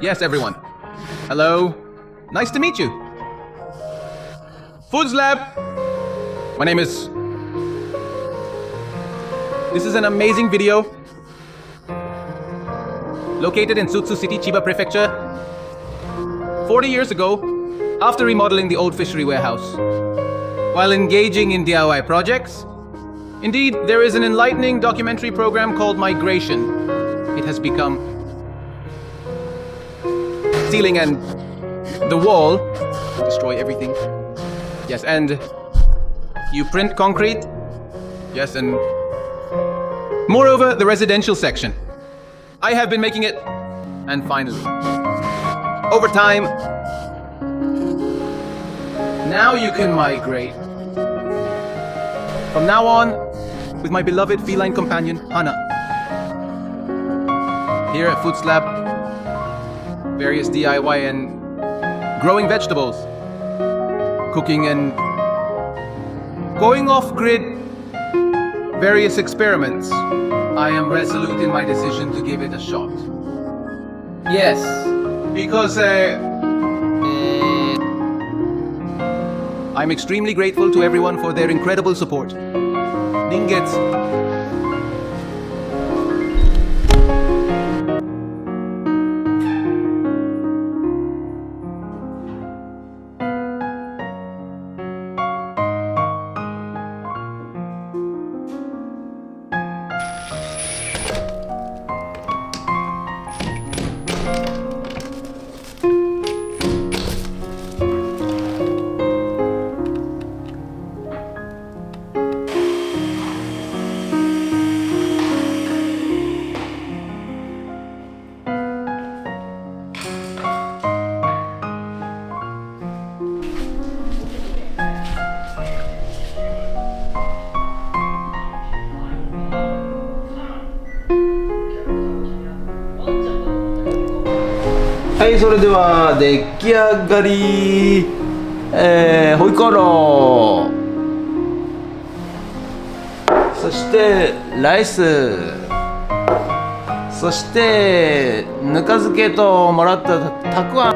Yes, everyone. Hello. Nice to meet you. Foodslab. My name is... This is an amazing video. Located in Futtsu City, Chiba Prefecture. 40 years ago, after remodeling the old fishery warehouse. While engaging in DIY projects, indeed, there is an enlightening documentary program called Migration. It has become ceiling and the wall destroy everything. Yes, and you print concrete. Yes, and moreover, the residential section. I have been making it, and finally, over time, now you can migrate. From now on, with my beloved feline companion, Hana. Here at Foodslab, various DIY and growing vegetables, cooking and going off-grid, various experiments. I am resolute in my decision to give it a shot. Yes, because I'm extremely grateful to everyone for their incredible support. Ningetsu.はい、それでは出来上がり、ホイコーロー、そしてライス、そしてぬか漬けともらったたくあん。